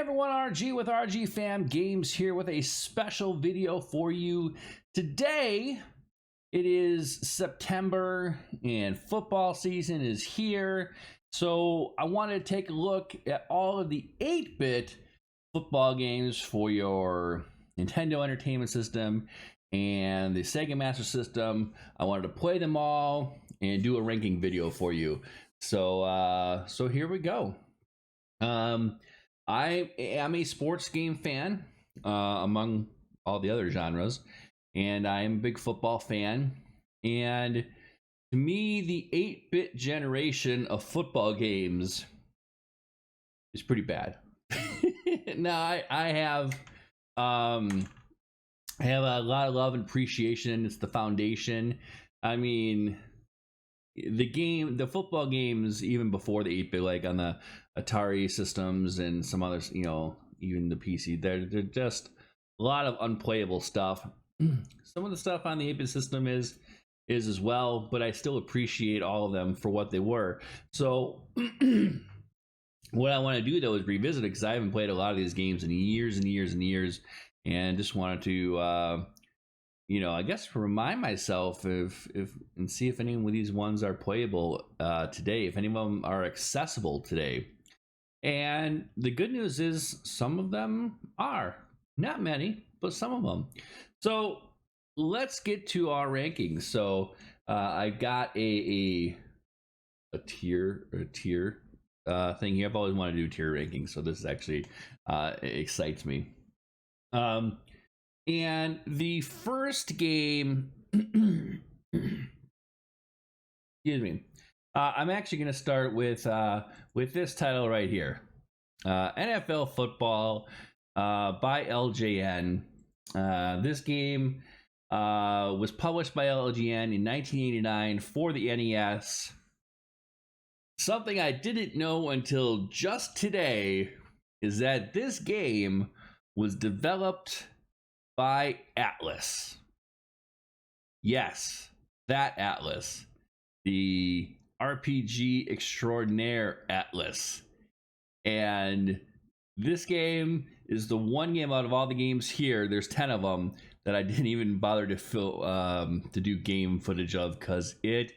everyone, RG with RGFam Games here with a special video for you. Today, it is September and football season is here. So I wanted to take a look at all of the 8-bit football games for your Nintendo Entertainment System and the Sega Master System. I wanted to play them all and do a ranking video for you. So here we go. I am a sports game fan among all the other genres, and I am a big football fan. And to me, the 8-bit generation of football games is pretty bad. Now, I have a lot of love and appreciation. It's the foundation. I mean, the football games, even before the 8-bit, like on the Atari systems and some others, even the PC, they're just a lot of unplayable stuff. Some of the stuff on the 8-bit system is as well, but I still appreciate all of them for what they were. So what I want to do though is revisit it, because I haven't played a lot of these games in years and years and years, and just wanted to I guess remind myself and see if any of these ones are playable today, if any of them are accessible today. And the good news is some of them are. Not many, but some of them. So let's get to our rankings. So I got a tier thing here. I've always wanted to do tier rankings, so this actually excites me. And the first game, excuse me, I'm actually going to start with this title right here, NFL Football by LJN. This game was published by LJN in 1989 for the NES. Something I didn't know until just today is that this game was developed by Atlas. Yes, that Atlas. The RPG extraordinaire Atlas. And this game is the one game out of all the games here, there's 10 of them, that I didn't even bother to do game footage of, because it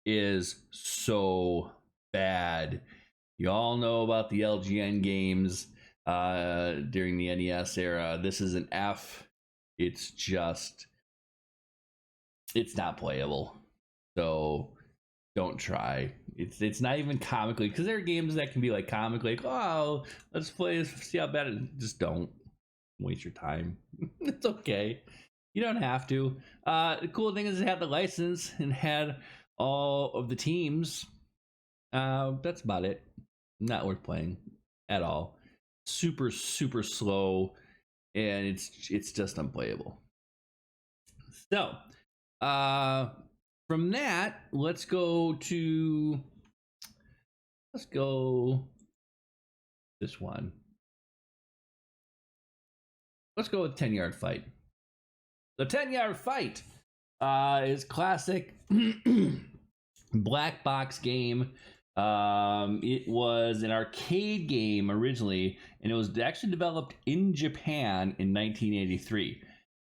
is so bad. You all know about the LGN games during the NES era. This is an F. It's not playable. So don't try. It's not even comically, because there are games that can be like comically, like, oh, let's play this, see how bad it is. Just don't waste your time. It's okay. You don't have to. The cool thing is it had the license and had all of the teams. That's about it. Not worth playing at all. Super, super slow, and it's just unplayable. So, from that, let's go this one. Let's go with TenYard Fight. The TenYard Fight is classic black box game. It was an arcade game originally, and it was actually developed in Japan in 1983.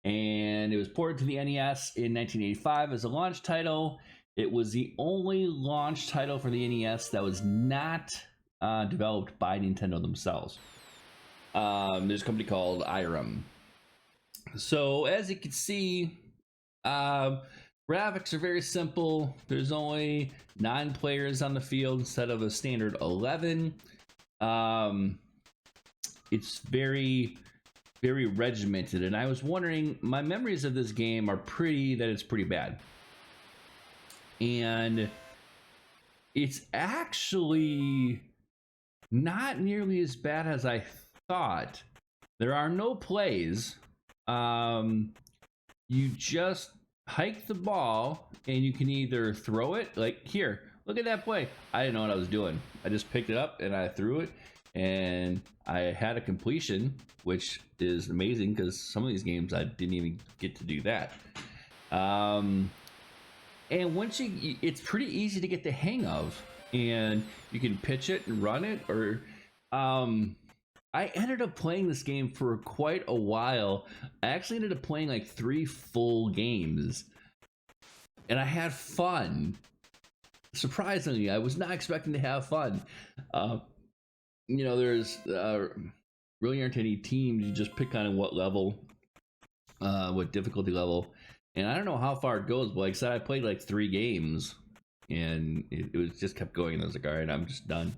And it was ported to the NES in 1985 as a launch title. It was the only launch title for the NES that was not developed by Nintendo themselves. There's a company called IRAM. So as you can see, graphics are very simple. There's only 9 players on the field instead of a standard 11. It's very, very regimented, and I was wondering, my memories of this game are it's pretty bad. And it's actually not nearly as bad as I thought. There are no plays. You just hike the ball, and you can either throw it, like here, look at that play. I didn't know what I was doing. I just picked it up and I threw it, and I had a completion, which is amazing because some of these games I didn't even get to do that. And once it's pretty easy to get the hang of, and you can pitch it and run it, or I ended up playing this game for quite a while. I actually ended up playing like 3 full games, and I had fun. Surprisingly, I was not expecting to have fun. There's really aren't any teams. You just pick kind of what level, what difficulty level, and I don't know how far it goes. But like I said, I played like 3 games, and it was just kept going. And I was like, all right, I'm just done.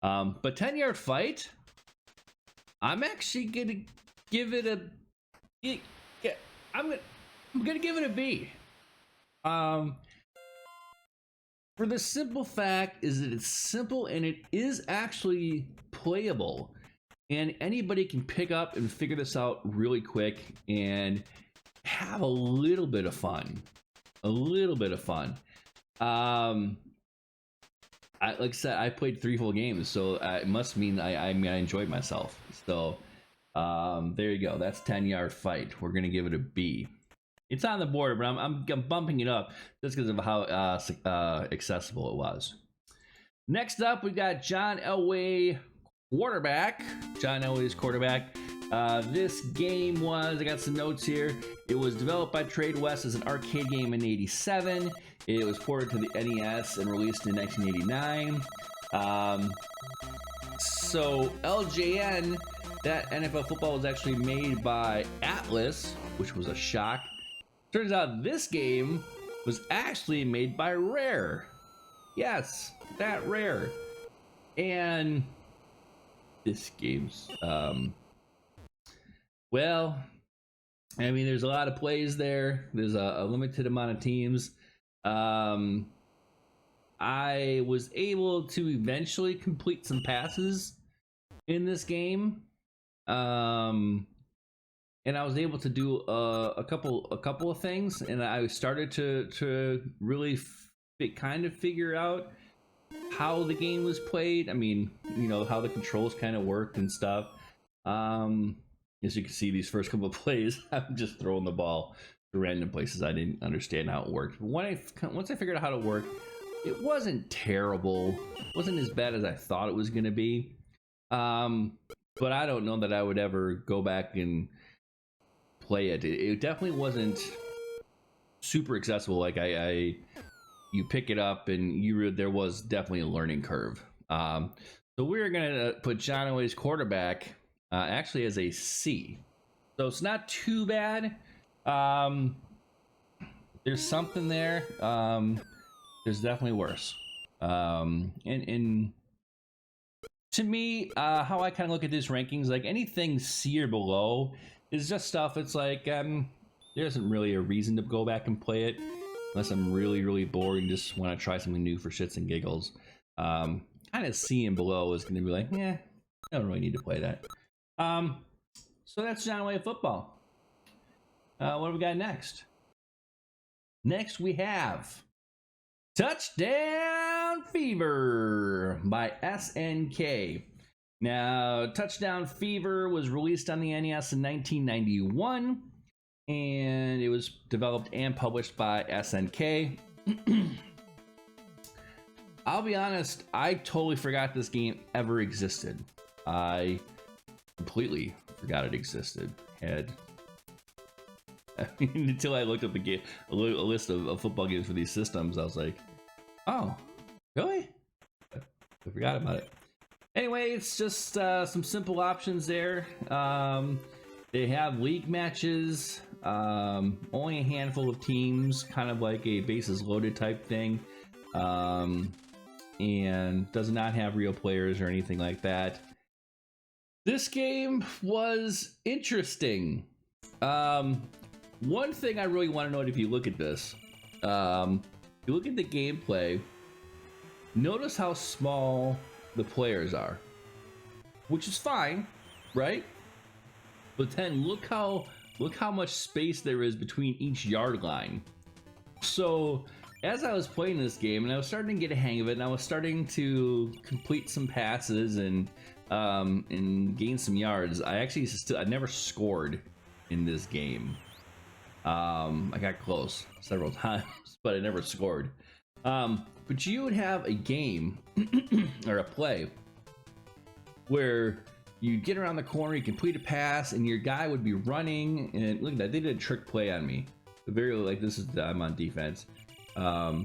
But TenYard Fight, I'm actually gonna give it I'm gonna give it a B. For the simple fact is that it's simple and it is actually playable, and anybody can pick up and figure this out really quick and have a little bit of fun. Like I said, I played 3 full games, so it must mean I enjoyed myself. So there you go. That's TenYard Fight. We're gonna give it a B. It's on the board, but I'm bumping it up just because of how accessible it was. Next up, we got John Elway quarterback. John Elway's quarterback. This game was, I got some notes here. It was developed by Trade West as an arcade game in '87. It was ported to the NES and released in 1989. So LJN, that NFL football was actually made by Atlas, which was a shock. Turns out this game was actually made by Rare. Yes, that Rare. And this game's, well, I mean, there's a lot of plays there. There's a limited amount of teams. I was able to eventually complete some passes in this game. And I was able to do a couple of things, and I started to really kind of figure out how the game was played. I mean, how the controls kind of worked and stuff. As you can see, these first couple of plays, I'm just throwing the ball to random places. I didn't understand how it worked. But once I figured out how it worked, it wasn't terrible. It wasn't as bad as I thought it was going to be. But I don't know that I would ever go back and play it. It definitely wasn't super accessible. Like you pick it up and there was definitely a learning curve. So we're gonna put John Elway's quarterback actually as a C. So it's not too bad. There's something there. There's definitely worse. And to me, how I kind of look at these rankings, like anything C or below is just stuff. It's like there isn't really a reason to go back and play it unless I'm really, really bored and just want to try something new for shits and giggles. Kind of C and below is going to be like, I don't really need to play that. So that's John Elway football. What do we got next? Next we have Touchdown Fever by SNK. Now, Touchdown Fever was released on the NES in 1991, and it was developed and published by SNK. I'll be honest, I totally forgot this game ever existed. I completely forgot it existed. Until I looked up a list of football games for these systems, I was like, oh, really? I forgot about it. Anyway, it's just some simple options there. They have league matches, only a handful of teams, kind of like a bases loaded type thing, and does not have real players or anything like that. This game was interesting. One thing I really want to note, if you look at this, if you look at the gameplay, notice how small the players are, which is fine, right? But then look how much space there is between each yard line. So as I was playing this game and I was starting to get a hang of it, and I was starting to complete some passes and gain some yards, I never scored in this game. I got close several times, but I never scored. But you would have a game or a play where you'd get around the corner, you complete a pass, and your guy would be running. And look at that, they did a trick play on me. Very like this is I'm on defense. I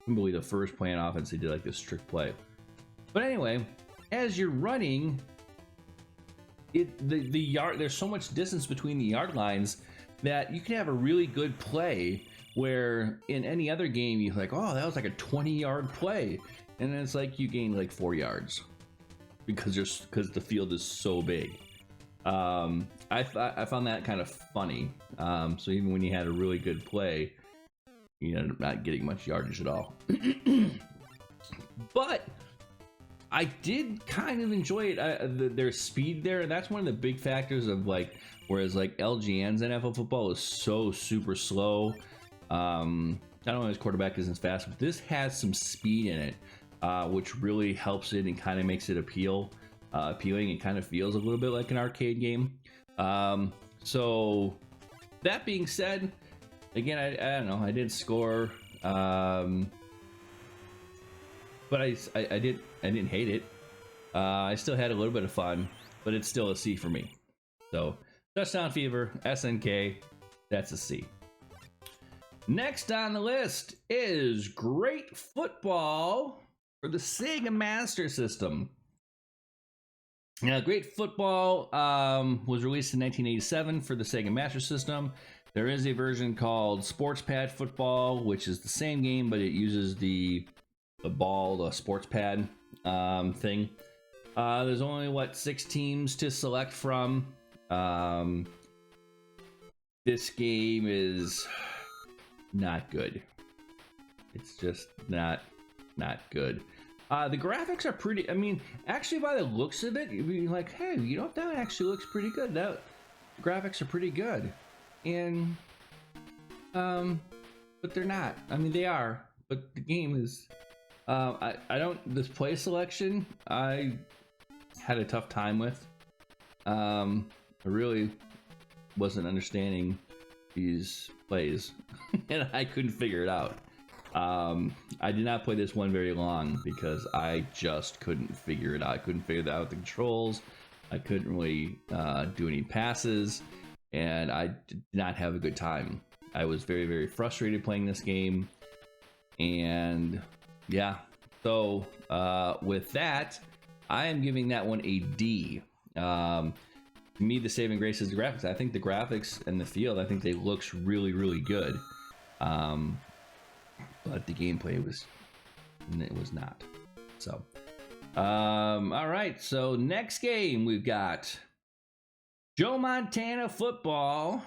believe the first play on offense they did like this trick play. But anyway, as you're running, the yard, there's so much distance between the yard lines that you can have a really good play where in any other game you're like, oh, that was like a 20-yard play, and then it's like you gain like 4 yards because the field is so big. I found that kind of funny. So even when you had a really good play, you ended up not getting much yardage at all. But I did kind of enjoy it. Their speed there. That's one of the big factors of like, whereas like LGN's NFL football is so super slow. Not only his quarterback isn't fast, but this has some speed in it, which really helps it and kind of makes it appealing. It kind of feels a little bit like an arcade game. So that being said, again, I don't know, I didn't score, but I didn't hate it. I still had a little bit of fun, but it's still a C for me. So Touchdown Fever, SNK, that's a C. Next on the list is Great Football for the Sega Master System. Now, Great Football was released in 1987 for the Sega Master System. There is a version called Sports Pad Football, which is the same game, but it uses the ball, the sports pad thing. There's only, 6 teams to select from. This game is not good. It's just not good. The graphics are pretty, I mean, actually by the looks of it, you'd be like, hey, you know what, that actually looks pretty good. The graphics are pretty good. And, but they're not. I mean, they are, but the game is, this play selection, I had a tough time with. I really wasn't understanding these plays, and I couldn't figure it out. I did not play this one very long because I just couldn't figure it out. I couldn't figure out the controls. I couldn't really do any passes, and I did not have a good time. I was very, very frustrated playing this game, and yeah. So with that, I am giving that one a D. To me, the saving grace is the graphics. I think the graphics and the field, I think they looks really, really good. But the gameplay was not. So all right, so next game we've got Joe Montana Football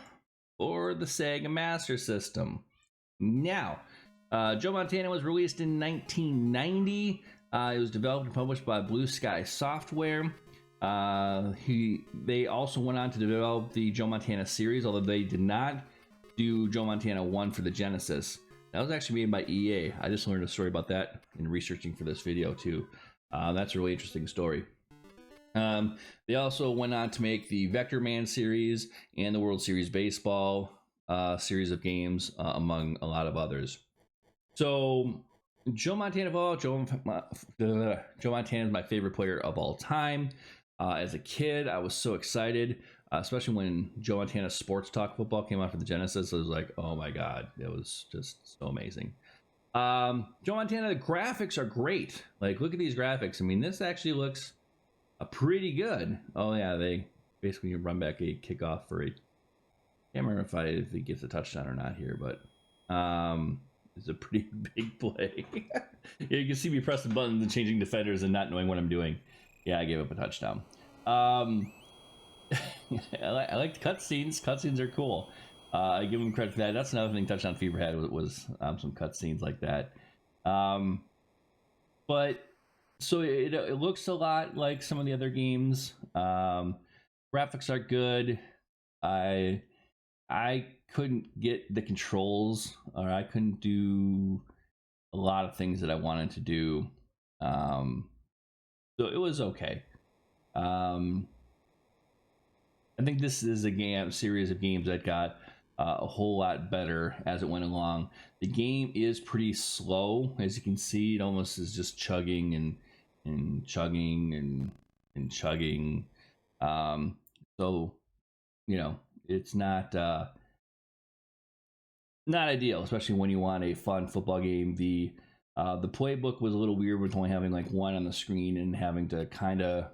for the Sega Master System. Now, Joe Montana was released in 1990. It was developed and published by Blue Sky Software. They also went on to develop the Joe Montana series, although they did not do Joe Montana 1 for the Genesis. That was actually made by EA. I just learned a story about that in researching for this video too. That's a really interesting story. They also went on to make the Vector Man series and the World Series Baseball series of games, among a lot of others. So Joe Montana Joe Montana is my favorite player of all time. As a kid, I was so excited, especially when Joe Montana Sports Talk Football came out for the Genesis. I was like, oh my god, it was just so amazing. Joe Montana, the graphics are great. Like, look at these graphics. I mean, this actually looks pretty good. Oh yeah, they basically run back a kickoff for a, can't remember if he gets a touchdown or not here, but it's a pretty big play. Yeah, you can see me pressing buttons and changing defenders and not knowing what I'm doing. Yeah, I gave up a touchdown. I like the cutscenes. Cutscenes are cool. I give them credit for that. That's another thing Touchdown Fever had was some cutscenes like that. But so it looks a lot like some of the other games. Graphics are good. I couldn't get the controls, or I couldn't do a lot of things that I wanted to do. So it was okay. I think this is a series of games that got a whole lot better as it went along. The game is pretty slow, as you can see. It almost is just chugging and chugging and chugging. So it's not ideal, especially when you want a fun football game. The playbook was a little weird with only having like one on the screen and having to kind of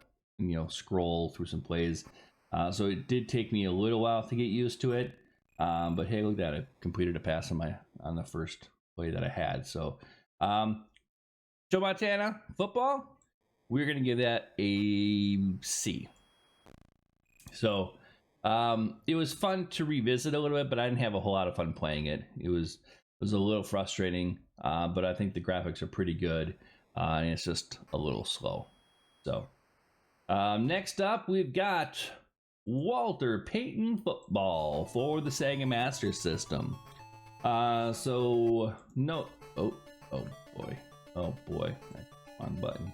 scroll through some plays. So it did take me a little while to get used to it. But hey, look at that! I completed a pass on the first play that I had. So Joe Montana football, we're gonna give that a C. So it was fun to revisit a little bit, but I didn't have a whole lot of fun playing it. It was a little frustrating, but I think the graphics are pretty good, and it's just a little slow. So next up, we've got Walter Payton football for the Sega Master System. So no, oh boy, wrong button.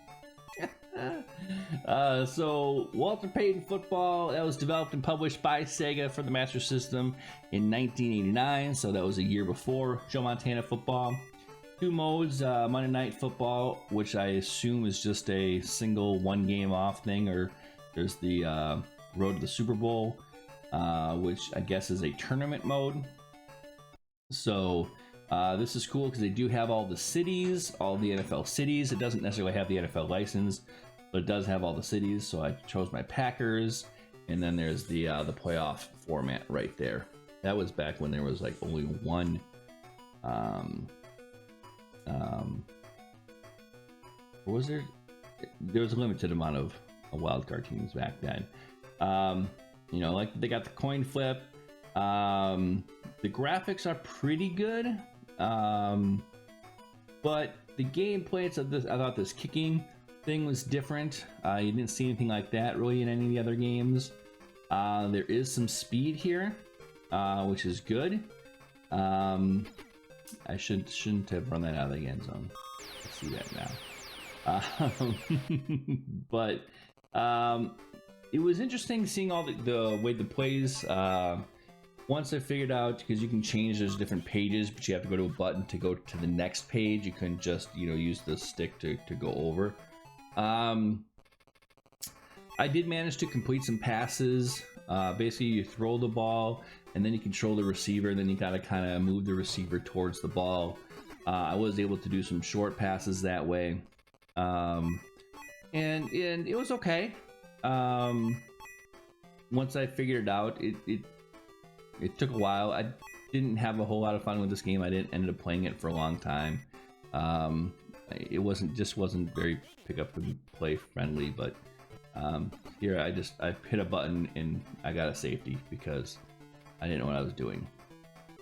So Walter Payton football, that was developed and published by Sega for the Master System in 1989, so that was a year before Joe Montana football. 2 modes, Monday Night Football, which I assume is just a single one game off thing, or there's the Road to the Super Bowl, which I guess is a tournament mode. So this is cool because they do have all the cities, all the NFL cities. It doesn't necessarily have the NFL license, but it does have all the cities. So I chose my Packers, and then there's the playoff format right there. That was back when there was like only one. What was there? There was a limited amount of wildcard teams back then. Like they got the coin flip. The graphics are pretty good, but the gameplay, I thought this kicking thing was different. You didn't see anything like that really in any of the other games. There is some speed here, which is good. I shouldn't have run that out of the end zone. I see that now. But it was interesting seeing all the way the plays. Once I figured out, because you can change, there's different pages, but you have to go to a button to go to the next page. You couldn't just use the stick to go over. I did manage to complete some passes. Basically, you throw the ball, and then you control the receiver, and then you gotta kind of move the receiver towards the ball. I was able to do some short passes that way, and it was okay. Once I figured it out, it took a while. I didn't have a whole lot of fun with this game. I didn't end up playing it for a long time. It wasn't very pick up and play friendly, but here I hit a button and I got a safety because I didn't know what I was doing.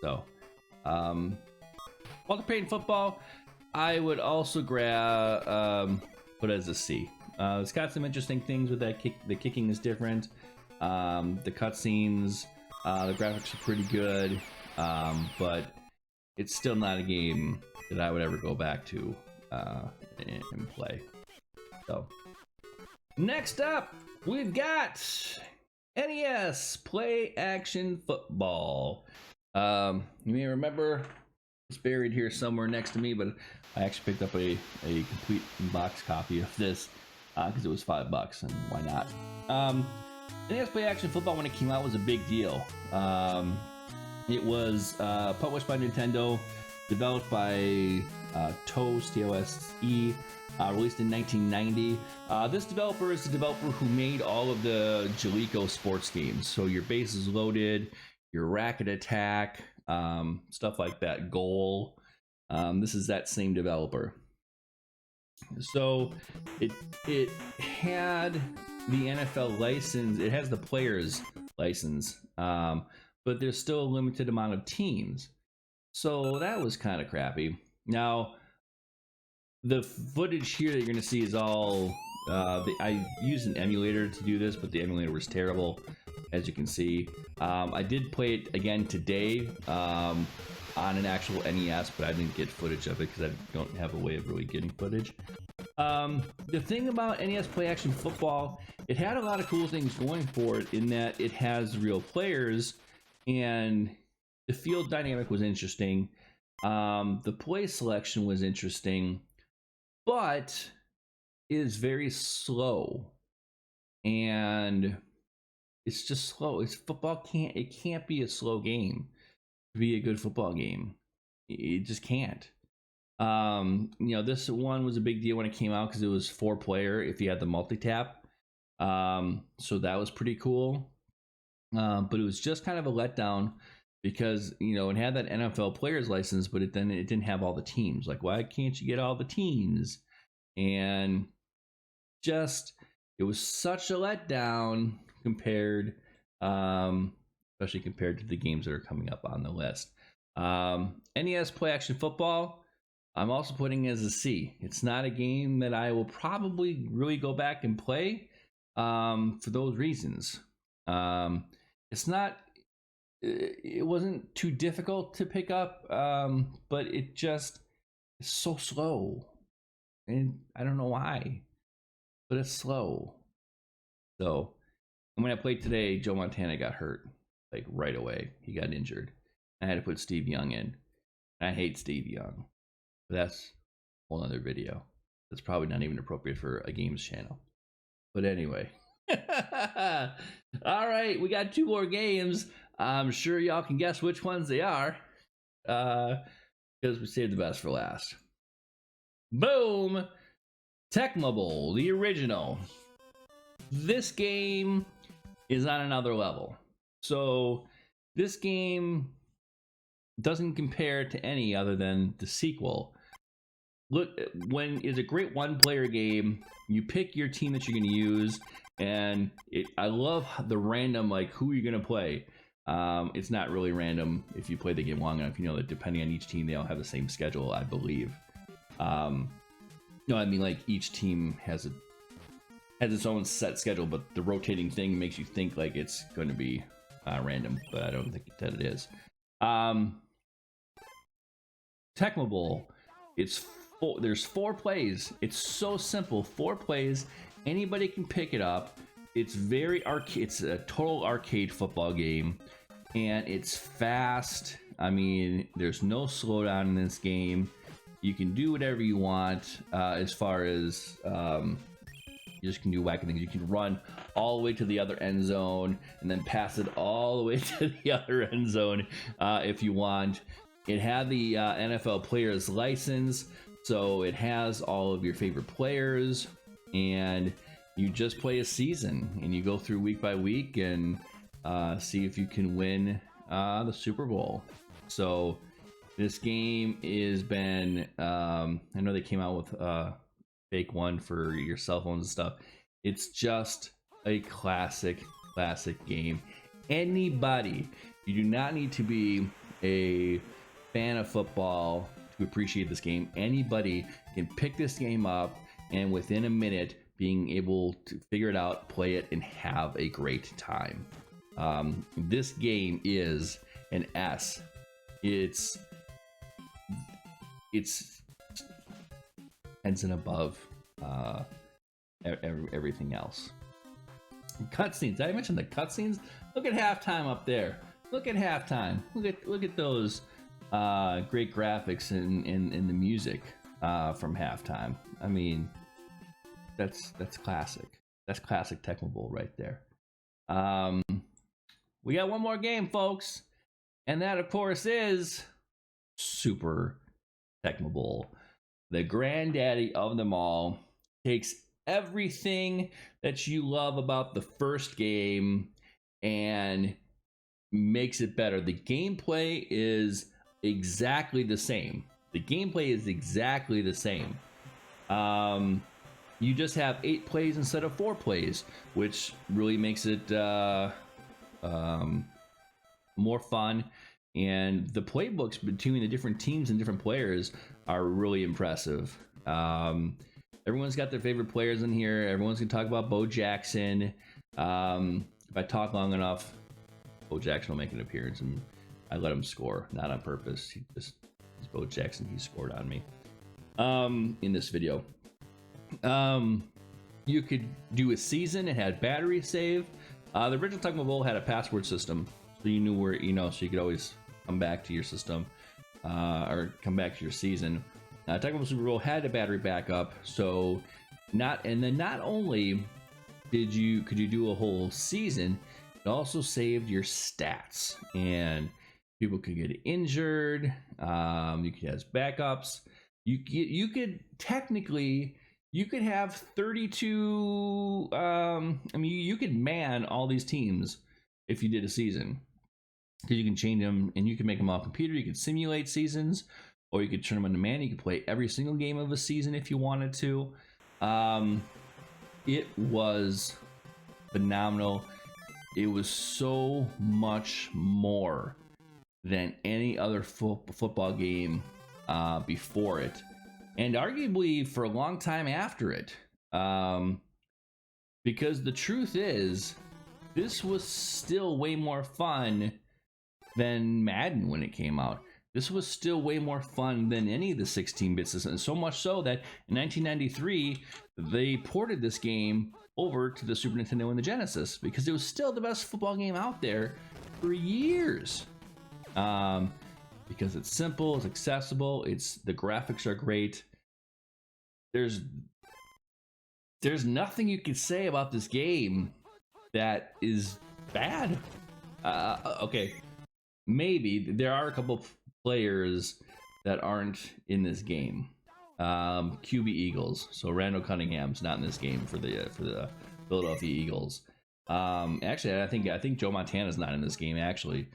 So Walter Payton football, I would also put as a C. It's got some interesting things with that the kicking is different. The cutscenes, the graphics are pretty good, but it's still not a game that I would ever go back to and play. So next up, we've got NES Play Action Football. You may remember it's buried here somewhere next to me, but I actually picked up a complete box copy of this because it was $5, and why not? NES Play Action Football, when it came out, was a big deal. It was published by Nintendo, developed by TOSE, T-O-S-E, released in 1990. This developer is the developer who made all of the Jaleco sports games. So your Bases Loaded, your Racket Attack, stuff like that, Goal. This is that same developer. So it had the NFL license. It has the players license, but there's still a limited amount of teams. So that was kind of crappy. Now, the footage here that you're going to see is all... I used an emulator to do this, but the emulator was terrible, as you can see. I did play it again today on an actual NES, but I didn't get footage of it because I don't have a way of really getting footage. The thing about NES Play Action Football, it had a lot of cool things going for it in that it has real players, and the field dynamic was interesting. The play selection was interesting, but it is very slow. And it's just slow. It's football can't be a slow game to be a good football game. It just can't. This one was a big deal when it came out because it was 4-player if you had the multi-tap. So that was pretty cool. But it was just kind of a letdown because, it had that NFL player's license, but it didn't have all the teams. Like, why can't you get all the teams? And just, it was such a letdown compared, especially compared to the games that are coming up on the list. NES Play Action Football, I'm also putting as a C. It's not a game that I will probably really go back and play for those reasons. It wasn't too difficult to pick up, but it just is so slow. And I don't know why, but it's slow. So when I played today, Joe Montana got hurt like right away. He got injured. I had to put Steve Young in. I hate Steve Young. But that's a whole other video. That's probably not even appropriate for a games channel. But anyway. All right, we got 2 more games. I'm sure y'all can guess which ones they are. Because we saved the best for last. Boom! Tecmo Bowl, the original. This game is on another level. So this game doesn't compare to any other than the sequel. Look, when it's a great 1-player game, you pick your team that you're going to use, and I love the random, like, who you're going to play. It's not really random if you play the game long enough. That depending on each team, they all have the same schedule, I believe. No, I mean, like, each team has its own set schedule, but the rotating thing makes you think like it's going to be random, but I don't think that it is. Tecmo Bowl, there's 4 plays. It's so simple, 4 plays. Anybody can pick it up. It's very arcade. It's a total arcade football game, and it's fast. I mean, there's no slowdown in this game. You can do whatever you want as far as you just can do wacky things. You can run all the way to the other end zone and then pass it all the way to the other end zone if you want. It had the NFL player's license, so it has all of your favorite players, and you just play a season and you go through week by week and see if you can win the Super Bowl. So this game has been, I know they came out with a fake one for your cell phones and stuff. It's just a classic game. Anybody, you do not need to be a fan of football to appreciate this game. Anybody can pick this game up and within a minute being able to figure it out, play it, and have a great time. This game is an S. It's heads and above everything else. Cutscenes. Did I mention the cutscenes? Look at halftime up there. Look at halftime. Look at those great graphics and the music from halftime. I mean, that's classic. That's classic Tecmo Bowl right there. We got one more game, folks, and that, of course, is Super Tecmo Bowl. The granddaddy of them all takes everything that you love about the first game and makes it better. The gameplay is exactly the same. You just have 8 plays instead of 4 plays, which really makes it more fun. And the playbooks between the different teams and different players are really impressive. Everyone's got their favorite players in here. Everyone's gonna talk about Bo Jackson. If I talk long enough, Bo Jackson will make an appearance, and I let him score, not on purpose. He's Bo Jackson. He scored on me in this video. You could do a season. It had battery save. The original Tecmo Bowl had a password system, so you knew where, so you could always come back to your system or come back to your season. Tecmo Bowl Super Bowl had a battery backup, so not only could you do a whole season, it also saved your stats, and people could get injured. You could have backups. You could technically you could have 32. You could man all these teams if you did a season, because you can change them and you can make them all computer. You could simulate seasons, or you could turn them into man. You could play every single game of a season if you wanted to. It was phenomenal. It was so much more than any other football game before it, and arguably for a long time after it. Because the truth is, this was still way more fun than Madden when it came out. This was still way more fun than any of the 16-bit systems, so much so that in 1993 they ported this game over to the Super Nintendo and the Genesis, because it was still the best football game out there for years. Because it's simple, it's accessible, the graphics are great. There's nothing you could say about this game that is bad. Okay, maybe there are a couple players that aren't in this game. QB Eagles. So Randall Cunningham's not in this game for the Philadelphia Eagles. Actually, I think Joe Montana's not in this game actually,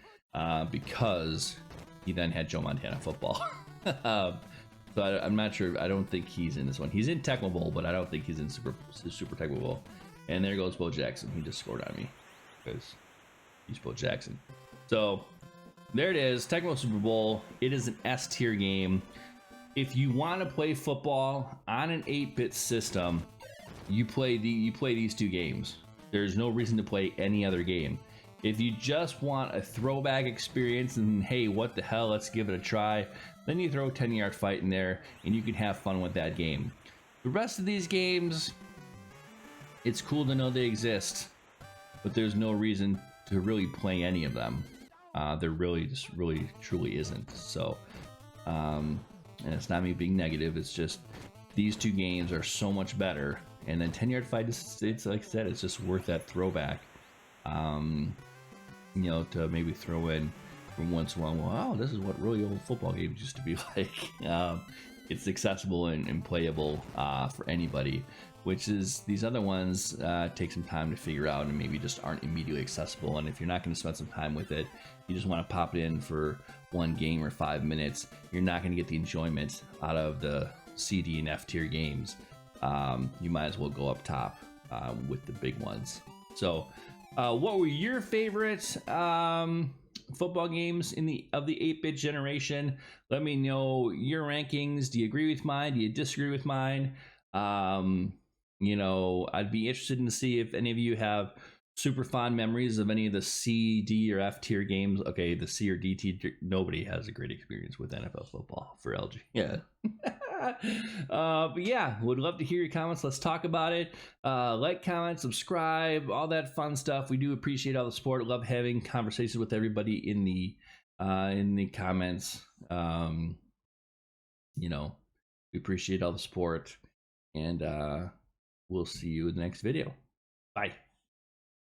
because he then had Joe Montana football. So I'm not sure. I don't think he's in this one. He's in Tecmo Bowl, but I don't think he's in Super Tecmo Bowl. And there goes Bo Jackson. He just scored on me because he's Bo Jackson. So there it is, Tecmo Super Bowl. It is an S tier game. If you want to play football on an 8-bit system, you play these two games. There's no reason to play any other game. If you just want a throwback experience and hey, what the hell, let's give it a try, then you throw TenYard Fight in there and you can have fun with that game. The rest of these games, it's cool to know they exist, but there's no reason to really play any of them. There really truly isn't. So, and it's not me being negative, it's just these two games are so much better. And then TenYard Fight, it's like I said, it's just worth that throwback. To maybe throw in from once in a while, wow, this is what really old football games used to be like. It's accessible and playable for anybody, which is these other ones take some time to figure out and maybe just aren't immediately accessible. And if you're not going to spend some time with it, you just want to pop it in for one game or 5 minutes, you're not going to get the enjoyment out of the CD and F tier games. You might as well go up top with the big ones. So what were your favorite football games of the 8-bit generation? Let me know your rankings. Do you agree with mine? Do you disagree with mine? I'd be interested in to see if any of you have super fond memories of any of the C, D, or F tier games. Okay, the C or D tier, nobody has a great experience with NFL football for LG. Yeah. But yeah, would love to hear your comments. Let's talk about it. Like, comment, subscribe, all that fun stuff. We do appreciate all the support. Love having conversations with everybody in the comments. We appreciate all the support, and we'll see you in the next video. Bye.